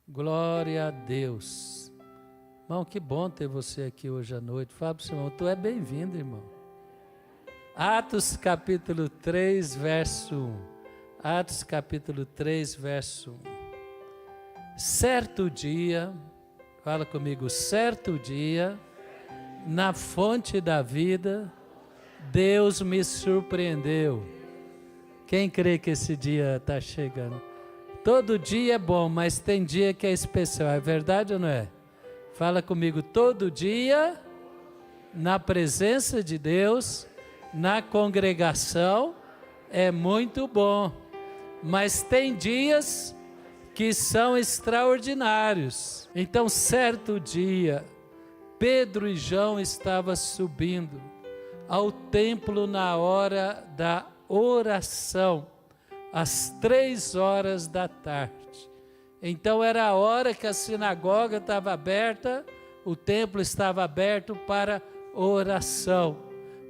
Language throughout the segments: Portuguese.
Glória a Deus. Irmão, que bom ter você aqui hoje à noite. Fala para o seu irmão, tu é bem-vindo, irmão. Atos capítulo 3, verso 1. Atos capítulo 3, verso 1. Certo dia, fala comigo, certo dia, na fonte da vida, Deus me surpreendeu. Quem crê que esse dia está chegando? Todo dia é bom, mas tem dia que é especial, é verdade ou não é? Fala comigo, todo dia, na presença de Deus, na congregação, é muito bom. Mas tem dias que são extraordinários. Então, certo dia, Pedro e João estavam subindo ao templo na hora da oração, às 3 horas da tarde. Então era a hora que a sinagoga estava aberta, o templo estava aberto para oração.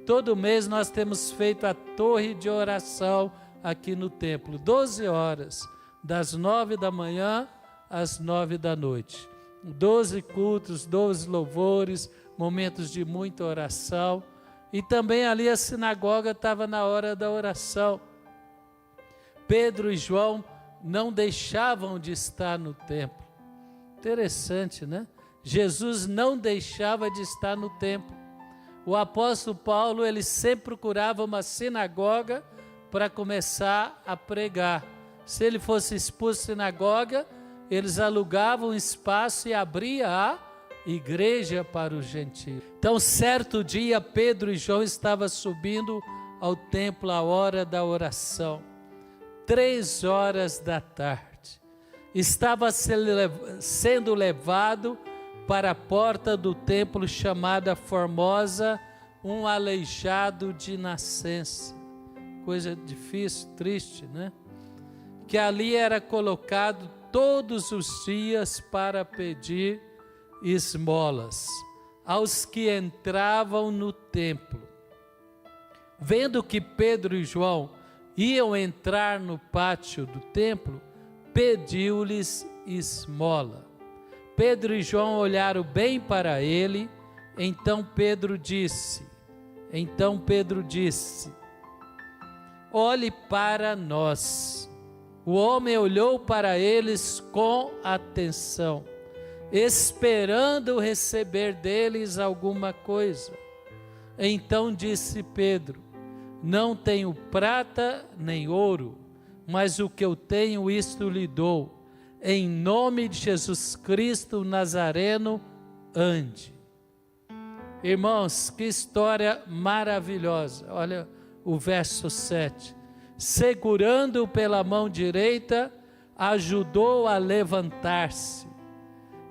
Todo mês nós temos feito a torre de oração aqui no templo, 12 horas, das 9 da manhã às 9 da noite. 12 cultos, 12 louvores, momentos de muita oração. E também ali a sinagoga estava na hora da oração. Pedro e João não deixavam de estar no templo. Interessante, né? Jesus não deixava de estar no templo. O apóstolo Paulo, ele sempre procurava uma sinagoga para começar a pregar. Se ele fosse expulso da sinagoga, eles alugavam um espaço e abria a igreja para os gentios. Então, certo dia, Pedro e João estavam subindo ao templo à hora da oração. 3 horas da tarde. Estava sendo levado para a porta do templo chamada Formosa, um aleijado de nascença. Coisa difícil, triste, né? Que ali era colocado todos os dias para pedir esmolas aos que entravam no templo. Vendo que Pedro e João iam entrar no pátio do templo, pediu-lhes esmola. Pedro e João olharam bem para ele, então Pedro disse, olhe para nós. O homem olhou para eles com atenção, esperando receber deles alguma coisa. Então disse Pedro, não tenho prata nem ouro, mas o que eu tenho, isto lhe dou. Em nome de Jesus Cristo Nazareno, ande. Irmãos, que história maravilhosa. Olha o verso 7. Segurando-o pela mão direita, ajudou a levantar-se.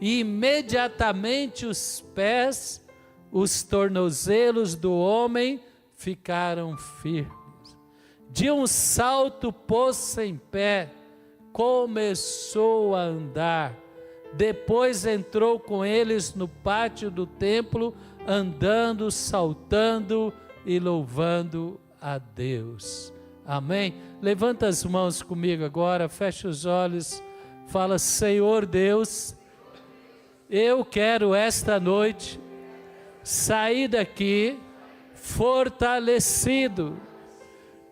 E imediatamente os pés, os tornozelos do homem ficaram firmes. De um salto pôs-se em pé, começou a andar. Depois entrou com eles no pátio do templo, andando, saltando e louvando a Deus. Amém? Levanta as mãos comigo agora, fecha os olhos, fala, Senhor Deus, eu quero esta noite sair daqui fortalecido,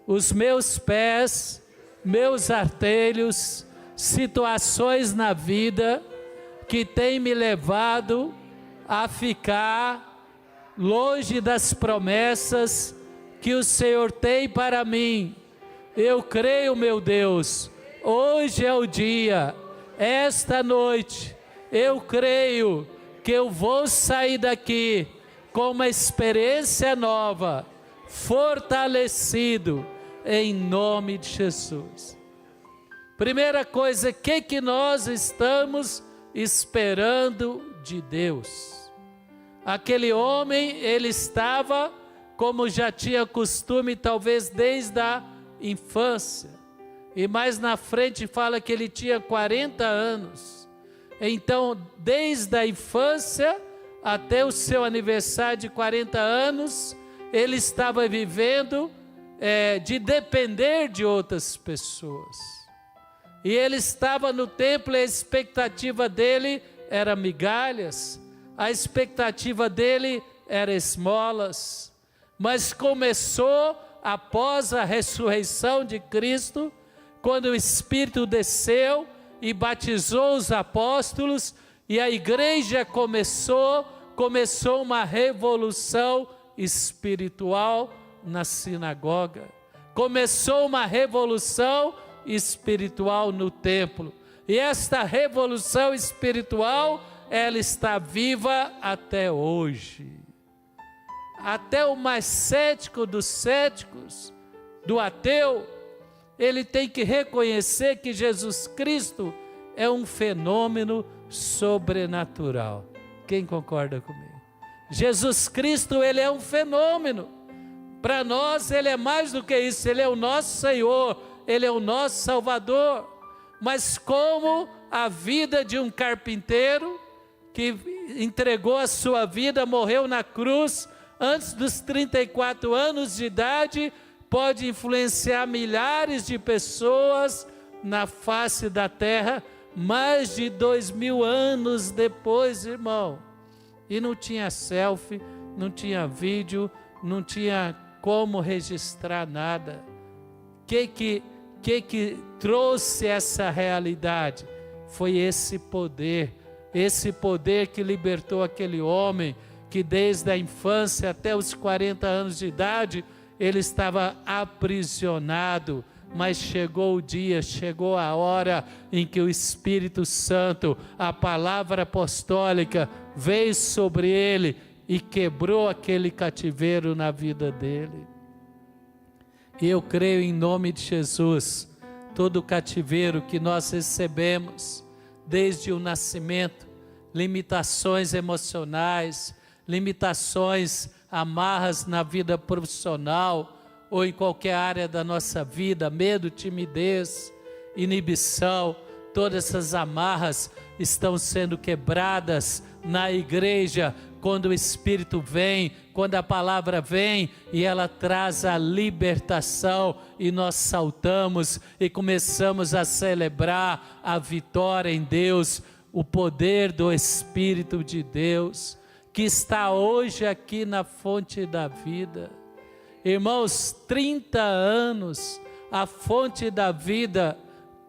os meus pés, meus artelhos, situações na vida que têm me levado a ficar longe das promessas que o Senhor tem para mim. Eu creio, meu Deus, hoje é o dia, esta noite, eu creio que eu vou sair daqui com uma experiência nova, fortalecido, em nome de Jesus. Primeira coisa, o que nós estamos esperando de Deus? Aquele homem, ele estava, como já tinha costume, talvez desde a infância, e mais na frente fala que ele tinha 40 anos, então desde a infância até o seu aniversário de 40 anos, ele estava vivendo de depender de outras pessoas. E ele estava no templo e a expectativa dele era migalhas, a expectativa dele era esmolas. Mas começou após a ressurreição de Cristo, quando o Espírito desceu e batizou os apóstolos, e a igreja começou uma revolução espiritual na sinagoga. Começou uma revolução espiritual no templo. E esta revolução espiritual, ela está viva até hoje. Até o mais cético dos céticos, do ateu, ele tem que reconhecer que Jesus Cristo é um fenômeno sobrenatural. Quem concorda comigo? Jesus Cristo, ele é um fenômeno. Para nós, ele é mais do que isso. Ele é o nosso Senhor, ele é o nosso Salvador. Mas como a vida de um carpinteiro que entregou a sua vida, morreu na cruz antes dos 34 anos de idade, pode influenciar milhares de pessoas na face da terra, mais de 2000 anos depois, irmão. E não tinha selfie, não tinha vídeo, não tinha como registrar nada. Que trouxe essa realidade? Foi esse poder que libertou aquele homem, que desde a infância até os 40 anos de idade, ele estava aprisionado, mas chegou o dia, chegou a hora em que o Espírito Santo, a palavra apostólica, veio sobre ele e quebrou aquele cativeiro na vida dele. E eu creio em nome de Jesus, todo o cativeiro que nós recebemos, desde o nascimento, limitações emocionais, limitações, amarras na vida profissional ou em qualquer área da nossa vida, medo, timidez, inibição, todas essas amarras estão sendo quebradas na igreja, quando o Espírito vem, quando a palavra vem e ela traz a libertação e nós saltamos e começamos a celebrar a vitória em Deus, o poder do Espírito de Deus, que está hoje aqui na fonte da vida. Irmãos, 30 anos, a fonte da vida,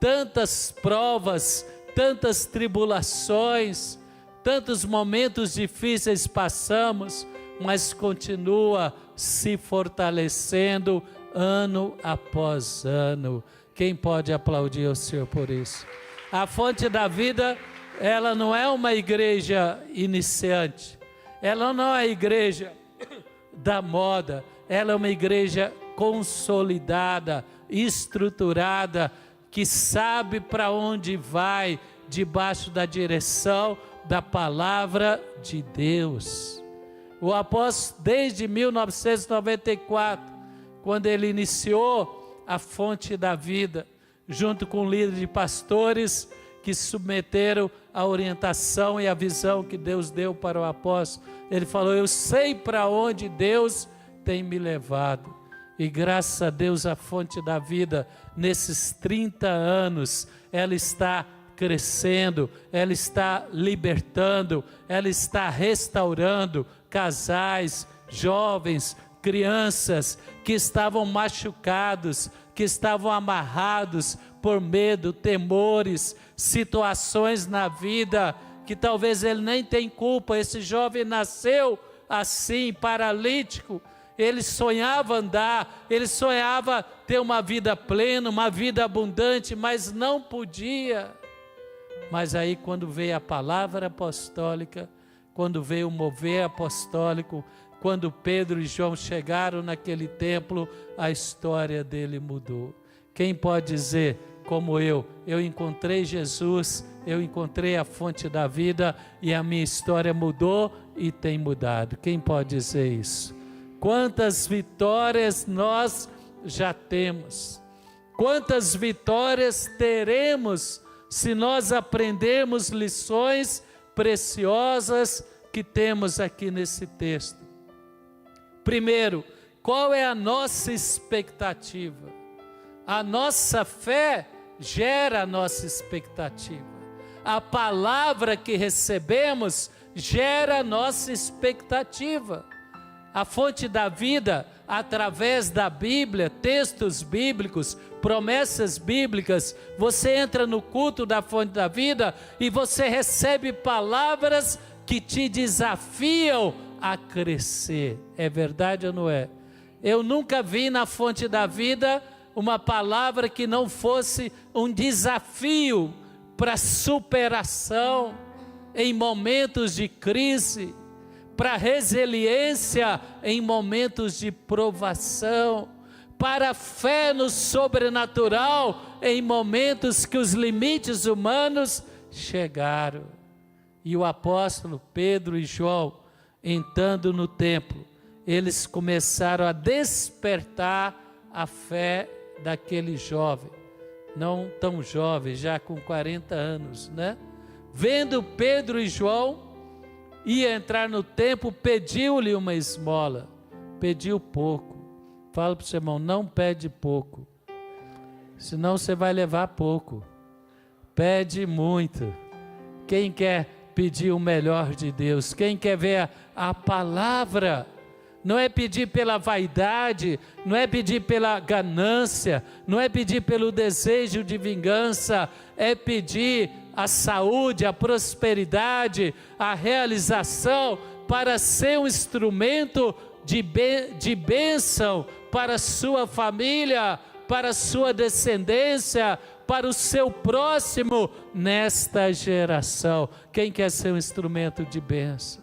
tantas provas, tantas tribulações, tantos momentos difíceis passamos, mas continua se fortalecendo ano após ano. Quem pode aplaudir o Senhor por isso? A fonte da vida, ela não é uma igreja iniciante, ela não é a igreja da moda, ela é uma igreja consolidada, estruturada, que sabe para onde vai, debaixo da direção da palavra de Deus. O apóstolo, desde 1994, quando ele iniciou a fonte da vida, junto com líderes de pastores que submeteram a orientação e a visão que Deus deu para o apóstolo, ele falou: eu sei para onde Deus tem me levado. E graças a Deus, a fonte da vida, nesses 30 anos, ela está crescendo, ela está libertando, ela está restaurando casais, jovens, crianças que estavam machucados, que estavam amarrados por medo, temores, situações na vida que talvez ele nem tem culpa. Esse jovem nasceu assim, paralítico. Ele sonhava andar, ele sonhava ter uma vida plena, uma vida abundante, mas não podia. Mas aí, quando veio a palavra apostólica, quando veio o mover apostólico, quando Pedro e João chegaram naquele templo, a história dele mudou. Quem pode dizer, como eu encontrei Jesus, eu encontrei a fonte da vida e a minha história mudou e tem mudado? Quem pode dizer isso? Quantas vitórias nós já temos? Quantas vitórias teremos se nós aprendermos lições preciosas que temos aqui nesse texto? Primeiro, qual é a nossa expectativa? A nossa fé gera a nossa expectativa. A palavra que recebemos gera a nossa expectativa. A fonte da vida, através da Bíblia, textos bíblicos, promessas bíblicas, você entra no culto da fonte da vida e você recebe palavras que te desafiam a crescer. É verdade ou não é? Eu nunca vi na fonte da vida uma palavra que não fosse um desafio para superação em momentos de crise, para resiliência em momentos de provação, para fé no sobrenatural em momentos que os limites humanos chegaram. E o apóstolo Pedro e João, entrando no templo, eles começaram a despertar a fé daquele jovem, não tão jovem, já com 40 anos, né? Vendo Pedro e João ia entrar no templo, pediu-lhe uma esmola, pediu pouco. Fala para o seu irmão, não pede pouco, senão você vai levar pouco. Pede muito. Quem quer pedir o melhor de Deus? Quem quer ver a palavra? Não é pedir pela vaidade, não é pedir pela ganância, não é pedir pelo desejo de vingança, é pedir a saúde, a prosperidade, a realização, para ser um instrumento de bênção para a sua família, para a sua descendência, para o seu próximo nesta geração. Quem quer ser um instrumento de bênção?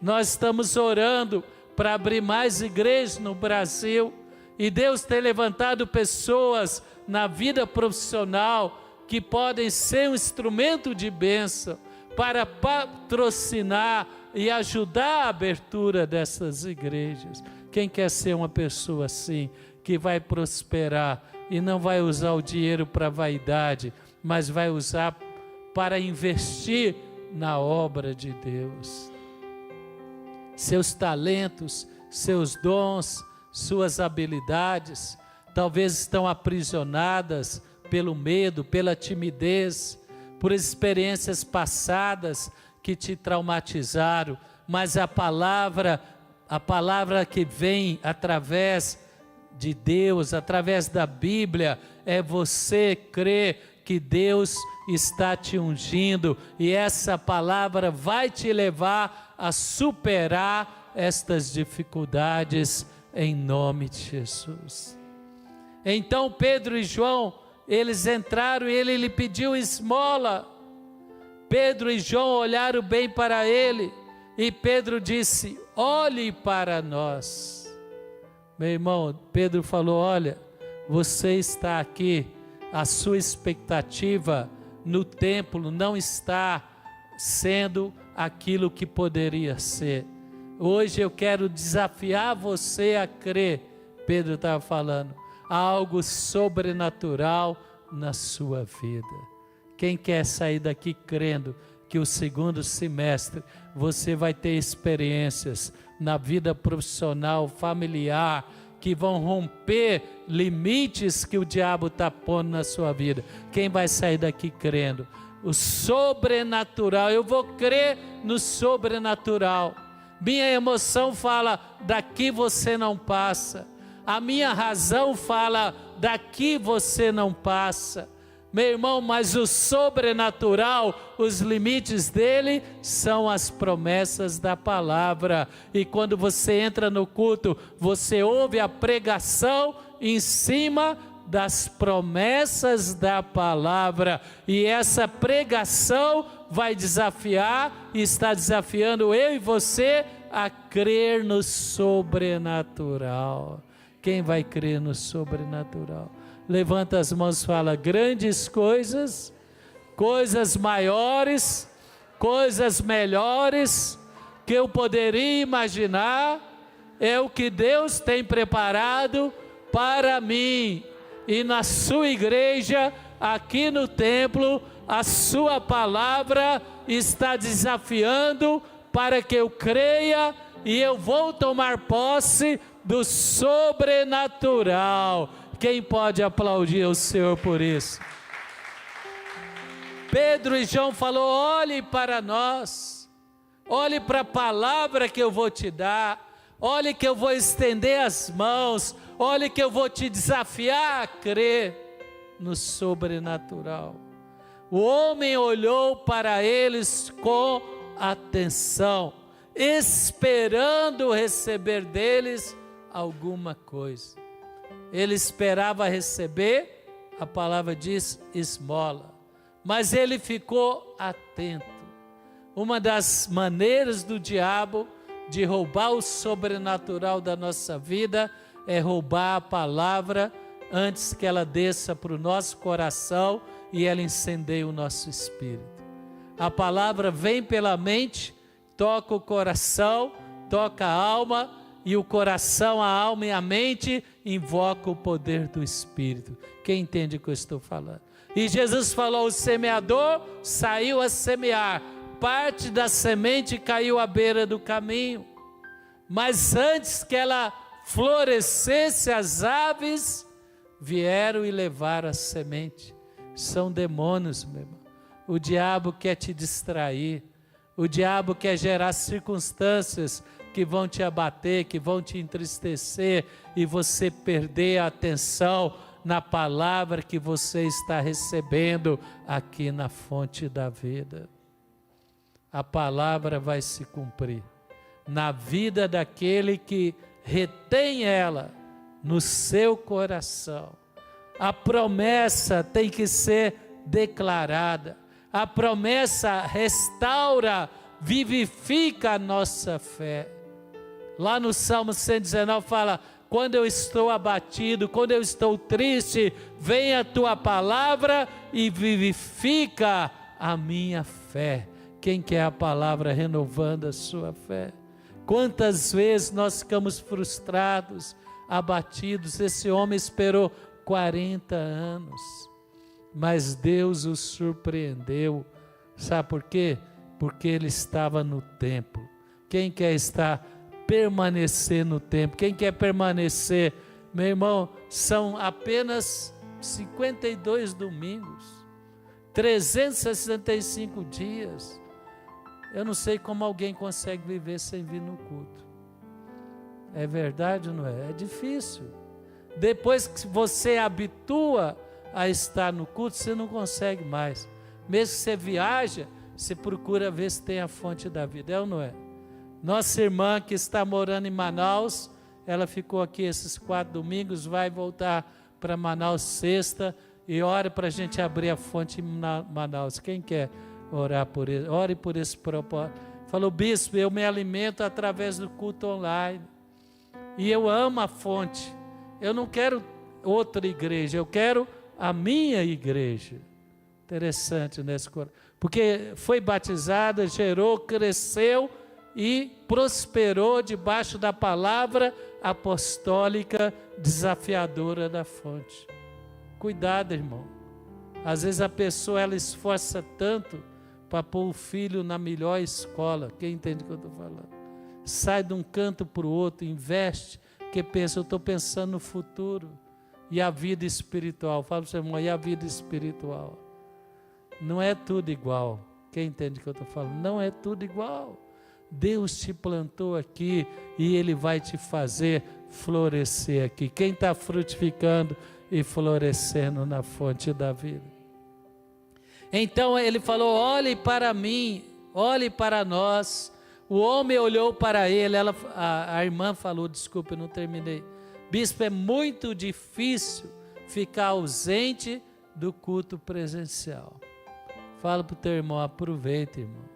Nós estamos orando para abrir mais igrejas no Brasil, e Deus tem levantado pessoas na vida profissional que podem ser um instrumento de bênção para patrocinar e ajudar a abertura dessas igrejas. Quem quer ser uma pessoa assim, que vai prosperar e não vai usar o dinheiro para vaidade, mas vai usar para investir na obra de Deus? Seus talentos, seus dons, suas habilidades, talvez estão aprisionadas pelo medo, pela timidez, por experiências passadas que te traumatizaram, mas a palavra que vem através de Deus, através da Bíblia, é você crer que Deus está te ungindo, e essa palavra vai te levar a superar estas dificuldades em nome de Jesus. Então Pedro e João, eles entraram e ele lhe pediu esmola. Pedro e João olharam bem para ele e Pedro disse: olhe para nós. Meu irmão, Pedro falou: olha, você está aqui, a sua expectativa no templo não está sendo aquilo que poderia ser. Hoje eu quero desafiar você a crer, Pedro estava falando, algo sobrenatural na sua vida. Quem quer sair daqui crendo que o segundo semestre você vai ter experiências na vida profissional, familiar, que vão romper limites que o diabo está pondo na sua vida? Quem vai sair daqui crendo? O sobrenatural, eu vou crer no sobrenatural. Minha emoção fala, daqui você não passa. A minha razão fala, daqui você não passa. Meu irmão, mas o sobrenatural, os limites dele são as promessas da palavra. E quando você entra no culto, você ouve a pregação em cima das promessas da palavra. E essa pregação vai desafiar, e está desafiando eu e você a crer no sobrenatural. Quem vai crer no sobrenatural? Levanta as mãos e fala: grandes coisas, coisas maiores, coisas melhores que eu poderia imaginar, é o que Deus tem preparado para mim. E na sua igreja, aqui no templo, a sua palavra está desafiando para que eu creia, e eu vou tomar posse do sobrenatural. Quem pode aplaudir o Senhor por isso? Pedro e João falou: olhe para nós, olhe para a palavra que eu vou te dar, olhe que eu vou estender as mãos, olhe que eu vou te desafiar a crer no sobrenatural. O homem olhou para eles com atenção, esperando receber deles alguma coisa. Ele esperava receber, a palavra diz, esmola, mas ele ficou atento. Uma das maneiras do diabo de roubar o sobrenatural da nossa vida é roubar a palavra antes que ela desça para o nosso coração e ela incendeie o nosso espírito. A palavra vem pela mente, toca o coração, toca a alma, e o coração, a alma e a mente invocam o poder do Espírito. Quem entende o que eu estou falando? E Jesus falou: o semeador saiu a semear, parte da semente caiu à beira do caminho, mas antes que ela florescesse, as aves vieram e levaram a semente. São demônios, meu irmão. O diabo quer te distrair, o diabo quer gerar circunstâncias que vão te abater, que vão te entristecer, e você perder a atenção na palavra que você está recebendo aqui na fonte da vida. A palavra vai se cumprir na vida daquele que retém ela no seu coração. A promessa tem que ser declarada. A promessa restaura, vivifica a nossa fé. Lá no Salmo 119 fala: quando eu estou abatido, quando eu estou triste, vem a tua palavra e vivifica a minha fé. Quem quer a palavra renovando a sua fé? Quantas vezes nós ficamos frustrados, abatidos? Esse homem esperou 40 anos, mas Deus o surpreendeu. Sabe por quê? Porque ele estava no templo. Quem quer permanecer no templo? Quem quer permanecer? Meu irmão, são apenas 52 domingos, 365 dias. Eu não sei como alguém consegue viver sem vir no culto. É verdade ou não é? É difícil. Depois que você habitua a estar no culto, você não consegue mais. Mesmo que você viaja, você procura ver se tem a fonte da vida. É ou não é? Nossa irmã que está morando em Manaus, ela ficou aqui esses 4 domingos, vai voltar para Manaus sexta, e ora para a gente abrir a fonte em Manaus. Quem quer orar por ele? Ore por esse propósito. Falou: bispo, eu me alimento através do culto online, e eu amo a fonte. Eu não quero outra igreja, eu quero a minha igreja. Interessante nesse coração, porque foi batizada, gerou, cresceu e prosperou debaixo da palavra apostólica desafiadora da fonte. Cuidado, irmão. Às vezes a pessoa, ela esforça tanto para pôr o filho na melhor escola. Quem entende o que eu estou falando? Sai de um canto para o outro, investe, porque pensa: eu estou pensando no futuro. E a vida espiritual? Fala para o seu irmão: e a vida espiritual? Não é tudo igual. Quem entende o que eu estou falando? Não é tudo igual. Deus te plantou aqui e Ele vai te fazer florescer aqui. Quem está frutificando e florescendo na fonte da vida? Então ele falou: olhe para mim, olhe para nós. O homem olhou para ele. A irmã falou, desculpa, eu não terminei: bispo, é muito difícil ficar ausente do culto presencial. Fala para o teu irmão: aproveita, irmão.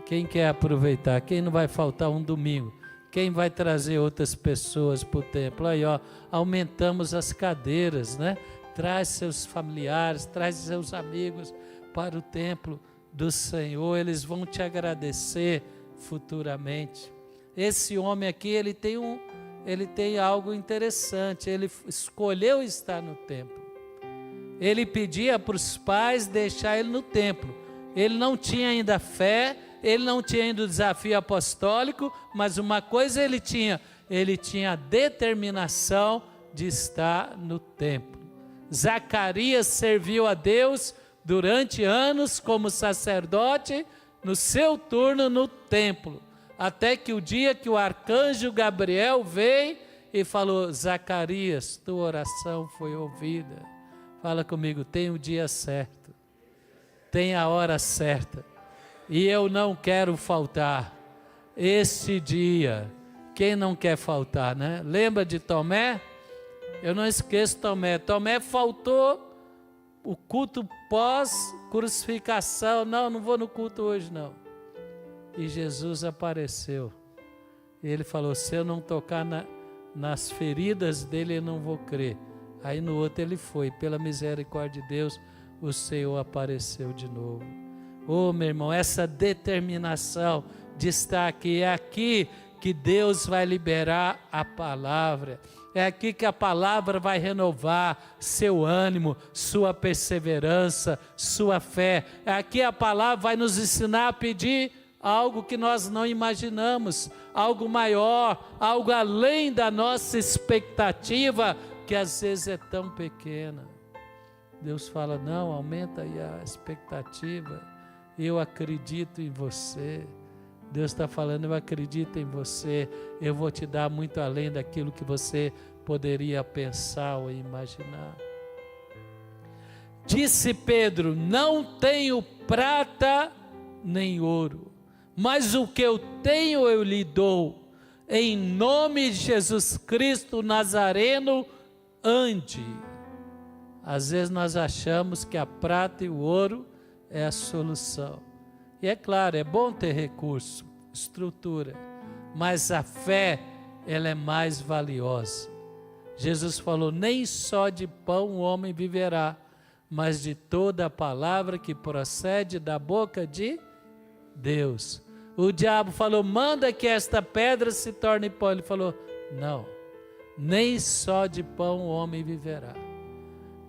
Quem quer aproveitar? Quem não vai faltar um domingo? Quem vai trazer outras pessoas para o templo? Aí, ó, aumentamos as cadeiras, né? Traz seus familiares, traz seus amigos para o templo do Senhor. Eles vão te agradecer futuramente. Esse homem aqui, ele tem algo interessante. Ele escolheu estar no templo. Ele pedia para os pais deixar ele no templo. Ele não tinha ainda fé, ele não tinha ainda o desafio apostólico, mas uma coisa ele tinha a determinação de estar no templo. Zacarias serviu a Deus durante anos como sacerdote, no seu turno no templo, até que o dia que o arcanjo Gabriel veio e falou: Zacarias, tua oração foi ouvida. Fala comigo, tem o dia certo, tem a hora certa, e eu não quero faltar este dia. Quem não quer faltar, né? Lembra de Tomé? Eu não esqueço Tomé. Tomé faltou o culto pós-crucificação. Não vou no culto hoje não. E Jesus apareceu. E ele falou: se eu não tocar nas feridas dele, eu não vou crer. Aí no outro ele foi. Pela misericórdia de Deus, o Senhor apareceu de novo. Oh, meu irmão, essa determinação de estar aqui, é aqui que Deus vai liberar a palavra. É aqui que a palavra vai renovar seu ânimo, sua perseverança, sua fé. É aqui a palavra vai nos ensinar a pedir algo que nós não imaginamos, algo maior, algo além da nossa expectativa, que às vezes é tão pequena. Deus fala: não, aumenta aí a expectativa, eu acredito em você. Deus está falando: eu acredito em você, eu vou te dar muito além daquilo que você poderia pensar ou imaginar. Disse Pedro: não tenho prata nem ouro, mas o que eu tenho eu lhe dou. Em nome de Jesus Cristo Nazareno, ande. Às vezes nós achamos que a prata e o ouro é a solução. E é claro, é bom ter recurso, estrutura, mas a fé, ela é mais valiosa. Jesus falou: nem só de pão o homem viverá, mas de toda a palavra que procede da boca de Deus. O diabo falou: manda que esta pedra se torne pão. Ele falou: não, nem só de pão o homem viverá.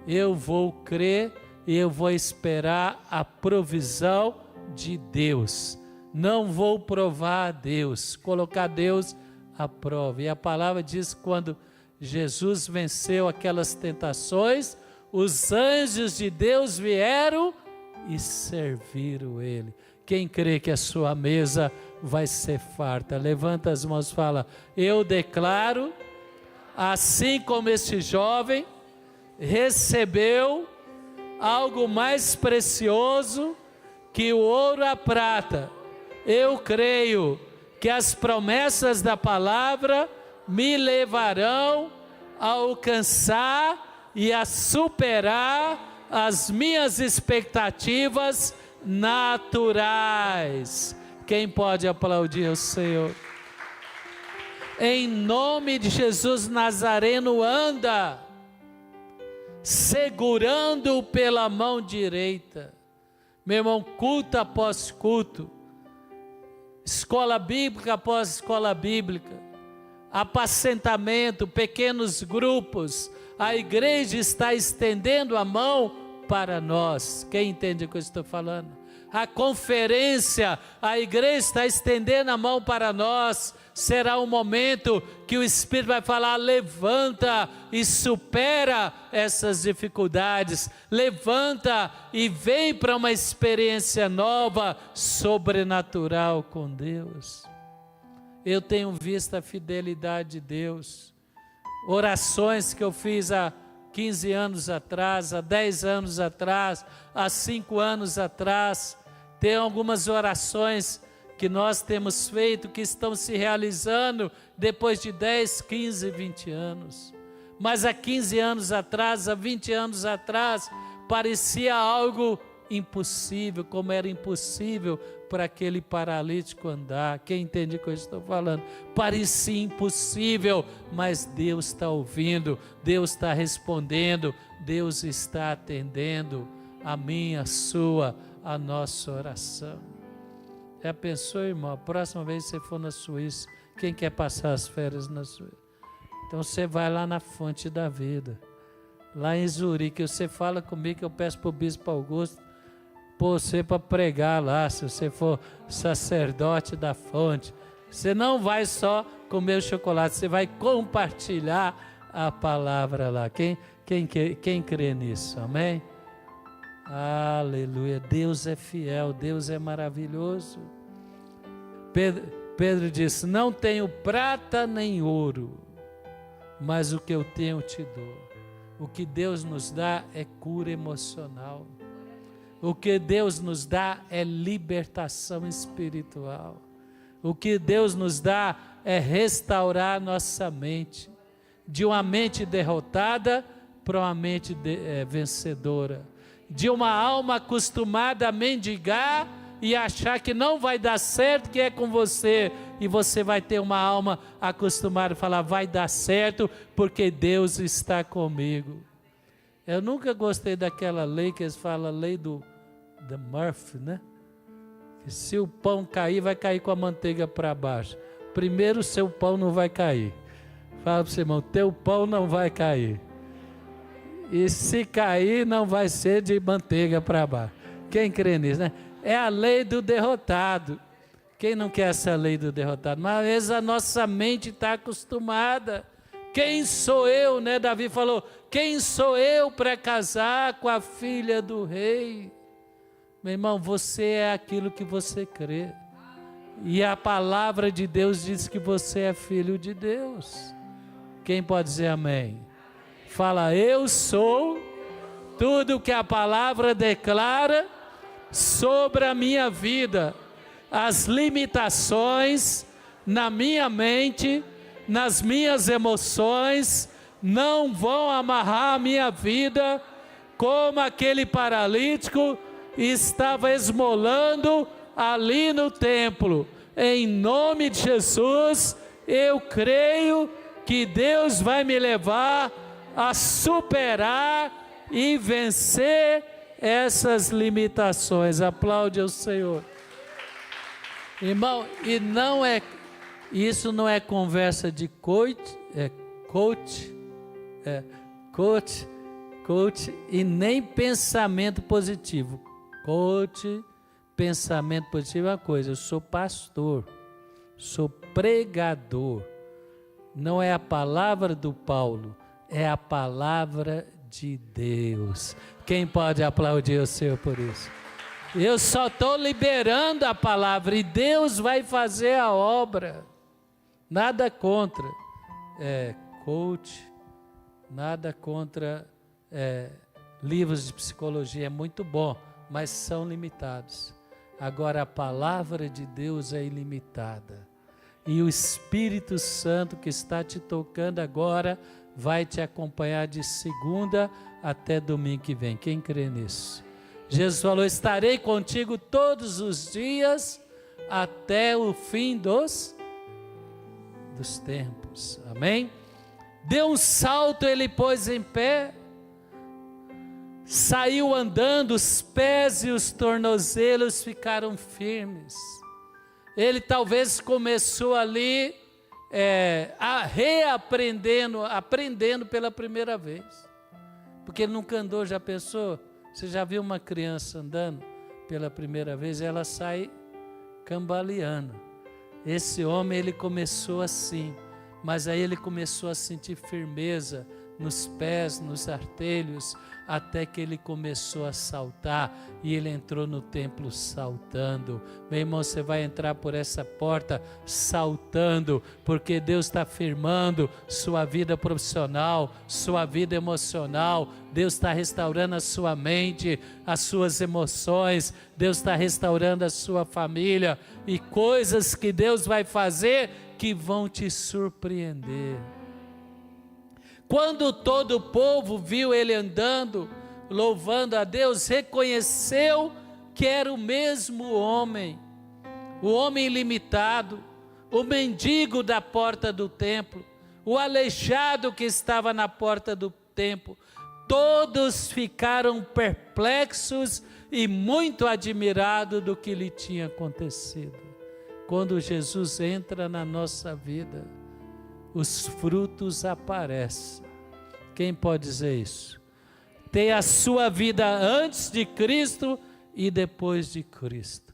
Eu vou crer e eu vou esperar a provisão de Deus. Não vou provar a Deus, colocar Deus à prova. E a palavra diz que quando Jesus venceu aquelas tentações, os anjos de Deus vieram e serviram ele. Quem crê que a sua mesa vai ser farta? Levanta as mãos e fala: eu declaro, assim como este jovem recebeu algo mais precioso que o ouro e a prata, eu creio que as promessas da palavra me levarão a alcançar e a superar as minhas expectativas naturais. Quem pode aplaudir o Senhor? Em nome de Jesus Nazareno, anda, segurando-o pela mão direita. Meu irmão, culto após culto, escola bíblica após escola bíblica, apacentamento, pequenos grupos, a igreja está estendendo a mão para nós. Quem entende o que eu estou falando? A conferência, a igreja está estendendo a mão para nós. Será um momento que o Espírito vai falar: levanta e supera essas dificuldades, levanta e vem para uma experiência nova, sobrenatural com Deus. Eu tenho visto a fidelidade de Deus, orações que eu fiz há 15 anos atrás, há 10 anos atrás, há 5 anos atrás. Tem algumas orações que nós temos feito, que estão se realizando depois de 10, 15, 20 anos. Mas há 15 anos atrás, há 20 anos atrás, parecia algo impossível, como era impossível para aquele paralítico andar. Quem entende o que eu estou falando? Parecia impossível, mas Deus está ouvindo, Deus está respondendo, Deus está atendendo a minha, a sua, a nossa oração. Já pensou, irmão? A próxima vez que você for na Suíça, quem quer passar as férias na Suíça? Então você vai lá na fonte da vida, lá em Zurique. Você fala comigo que eu peço para o bispo Augusto pôr você para pregar lá, se você for sacerdote da fonte. Você não vai só comer o chocolate, você vai compartilhar a palavra lá. Quem crê nisso? Amém? Aleluia. Deus é fiel, Deus é maravilhoso. Pedro disse: não tenho prata nem ouro, mas o que eu tenho eu te dou. O que Deus nos dá é cura emocional. O que Deus nos dá é libertação espiritual. O que Deus nos dá é restaurar nossa mente, de uma mente derrotada para uma mente vencedora, de uma alma acostumada a mendigar e achar que não vai dar certo, que é com você, e você vai ter uma alma acostumada a falar: vai dar certo, porque Deus está comigo. Eu nunca gostei daquela lei que eles falam, a lei do Murphy, né? Que se o pão cair, vai cair com a manteiga para baixo. Primeiro, o seu pão não vai cair. Fala para o seu irmão: teu pão não vai cair. E se cair, não vai ser de manteiga para baixo. Quem crê nisso, né? É a lei do derrotado. Quem não quer essa lei do derrotado? Mas às vezes a nossa mente está acostumada. Quem sou eu, né? Davi falou: quem sou eu para casar com a filha do rei? Meu irmão, você é aquilo que você crê. E a palavra de Deus diz que você é filho de Deus. Quem pode dizer amém? Fala: eu sou tudo que a palavra declara sobre a minha vida. As limitações na minha mente, nas minhas emoções, não vão amarrar a minha vida, como aquele paralítico estava esmolando ali no templo. Em nome de Jesus, eu creio que Deus vai me levar a superar e vencer essas limitações. Aplaude ao Senhor. Irmão, e não é, isso não é conversa de coach e nem pensamento positivo. Coach, pensamento positivo é uma coisa. Eu sou pastor, sou pregador. Não é a palavra do Paulo, é a palavra de Deus. Quem pode aplaudir o Senhor por isso? Eu só estou liberando a palavra e Deus vai fazer a obra. Nada contra coach, nada contra livros de psicologia, é muito bom, mas são limitados. Agora a palavra de Deus é ilimitada. E o Espírito Santo que está te tocando agora vai te acompanhar de segunda até domingo que vem. Quem crê nisso? Jesus falou: estarei contigo todos os dias até o fim dos tempos. Amém? Deu um salto, ele pôs em pé, saiu andando, os pés e os tornozelos ficaram firmes. Ele talvez começou ali aprendendo pela primeira vez, porque ele nunca andou. Já pensou? Você já viu uma criança andando pela primeira vez? Ela sai cambaleando. Esse homem, ele começou assim, mas aí ele começou a sentir firmeza nos pés, nos artelhos, até que ele começou a saltar, e ele entrou no templo saltando. Meu irmão, você vai entrar por essa porta saltando, porque Deus está firmando sua vida profissional, sua vida emocional. Deus está restaurando a sua mente, as suas emoções. Deus está restaurando a sua família, e coisas que Deus vai fazer que vão te surpreender. Quando todo o povo viu ele andando, louvando a Deus, reconheceu que era o mesmo homem, o homem ilimitado, o mendigo da porta do templo, o aleijado que estava na porta do templo. Todos ficaram perplexos e muito admirados do que lhe tinha acontecido. Quando Jesus entra na nossa vida, os frutos aparecem. Quem pode dizer isso? Tem a sua vida antes de Cristo e depois de Cristo.